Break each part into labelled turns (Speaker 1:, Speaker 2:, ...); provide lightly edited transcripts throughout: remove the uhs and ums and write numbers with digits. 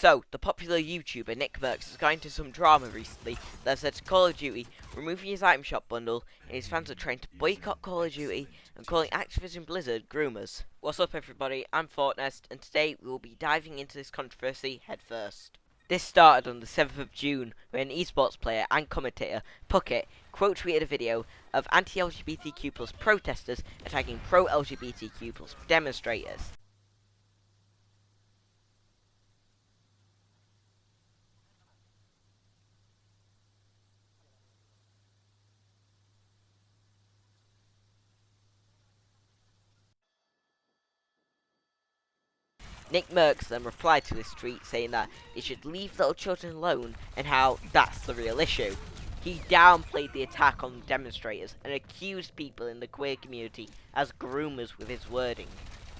Speaker 1: So, the popular YouTuber Nickmercs has got into some drama recently that said Call of Duty removing his item shop bundle, and his fans are trying to boycott Call of Duty and calling Activision Blizzard groomers. What's up everybody, I'm Fortnest, and today we will be diving into this controversy head first. This started on the 7th of June when an esports player and commentator, Puckett, quote tweeted a video of anti-LGBTQ+ protesters attacking pro-LGBTQ+ demonstrators. Nickmercs then replied to this tweet saying that they should leave little children alone and how that's the real issue. He downplayed the attack on the demonstrators and accused people in the queer community as groomers with his wording.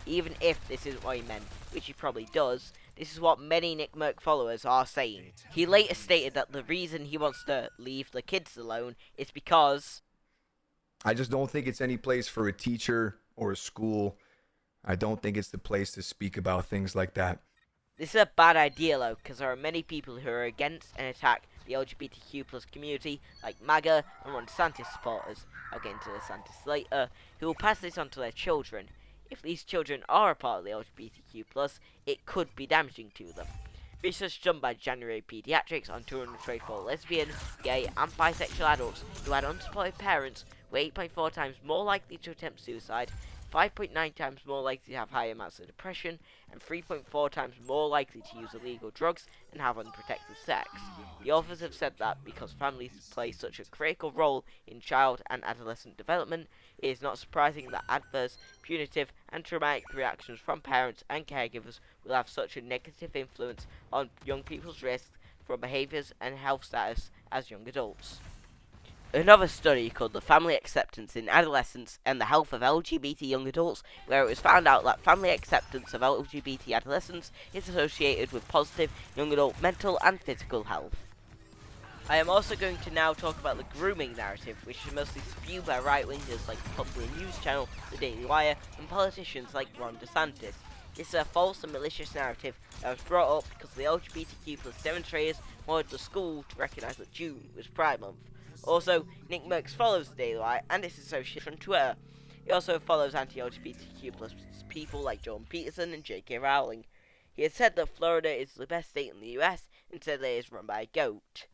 Speaker 1: Even if this isn't what he meant, which he probably does, this is what many Nickmerc followers are saying. He later stated that the reason he wants to leave the kids alone is because
Speaker 2: I just don't think it's any place for a teacher or a school. I don't think it's the place to speak about things like that.
Speaker 1: This is a bad idea though, because there are many people who are against and attack the LGBTQ+ community, like MAGA and Ron DeSantis supporters, I'll get into DeSantis later, who will pass this on to their children. If these children are a part of the LGBTQ+, it could be damaging to them. Research done by January Pediatrics on 224 lesbian, gay and bisexual adults who had unsupported parents were 8.4 times more likely to attempt suicide, 5.9 times more likely to have high amounts of depression, and 3.4 times more likely to use illegal drugs and have unprotected sex. The authors have said that because families play such a critical role in child and adolescent development, it is not surprising that adverse, punitive, and traumatic reactions from parents and caregivers will have such a negative influence on young people's risks from behaviours and health status as young adults. Another study called The Family Acceptance in Adolescence and the Health of LGBT Young Adults, where it was found out that family acceptance of LGBT adolescents is associated with positive young adult mental and physical health. I am also going to now talk about the grooming narrative, which is mostly spewed by right-wingers like the popular news channel The Daily Wire and politicians like Ron DeSantis. This is a false and malicious narrative that was brought up because the LGBTQ+ demonstrators wanted the school to recognise that June was Pride Month. Also, Nickmercs follows the Daily Wire and its association on Twitter. He also follows anti-LGBTQ+ people like Jordan Peterson and J.K. Rowling. He has said that Florida is the best state in the US and said that it is run by a goat.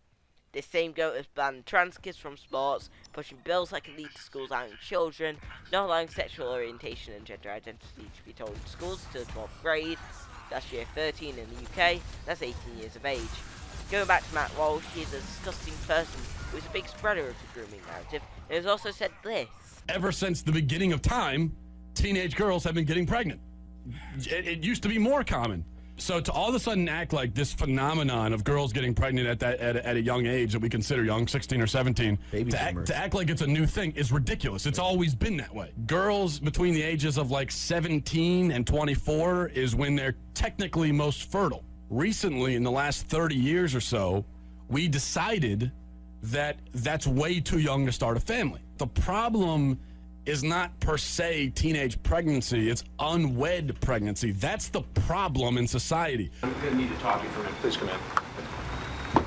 Speaker 1: This same goat has banned trans kids from sports, pushing bills that can lead to schools outing children, not allowing sexual orientation and gender identity to be taught in schools to the 12th grade. That's year 13 in the UK, that's 18 years of age. Going back to Matt Walsh, he is a disgusting person who is a big spreader of the grooming narrative, and has also said this.
Speaker 3: Ever since the beginning of time, teenage girls have been getting pregnant. It used to be more common. So to all of a sudden act like this phenomenon of girls getting pregnant at a young age that we consider young, 16 or 17, to act like it's a new thing is ridiculous. It's always been that way. Girls between the ages of like 17 and 24 is when they're technically most fertile. Recently, in the last 30 years or so, we decided that that's way too young to start a family. The problem is not per se teenage pregnancy, it's unwed pregnancy. That's the problem in society.
Speaker 4: I'm going to need to talk to you for a minute. Please come in. Come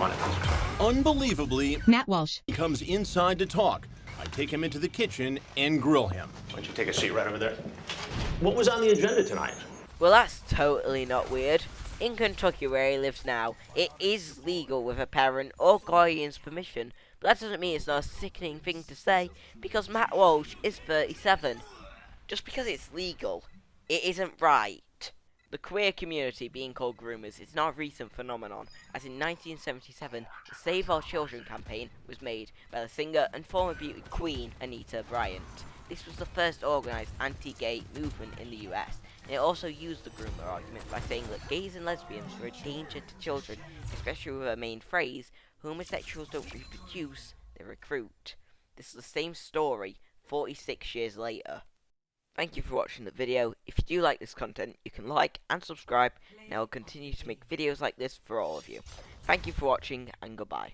Speaker 4: on in, please.
Speaker 5: Unbelievably,
Speaker 6: Matt Walsh
Speaker 5: comes inside to talk. I take him into the kitchen and grill him.
Speaker 4: Why don't you take a seat right over there? What was on the agenda tonight?
Speaker 1: Well, that's totally not weird. In Kentucky, where he lives now, it is legal with a parent or guardian's permission, but that doesn't mean it's not a sickening thing to say, because Matt Walsh is 37. Just because it's legal, it isn't right. The queer community being called groomers is not a recent phenomenon, as in 1977, the Save Our Children campaign was made by the singer and former beauty queen Anita Bryant. This was the first organised anti-gay movement in the US, and it also used the groomer argument by saying that gays and lesbians were a danger to children, especially with her main phrase, homosexuals don't reproduce, they recruit. This is the same story 46 years later. Thank you for watching the video. If you do like this content, you can like and subscribe, and I will continue to make videos like this for all of you. Thank you for watching, and goodbye.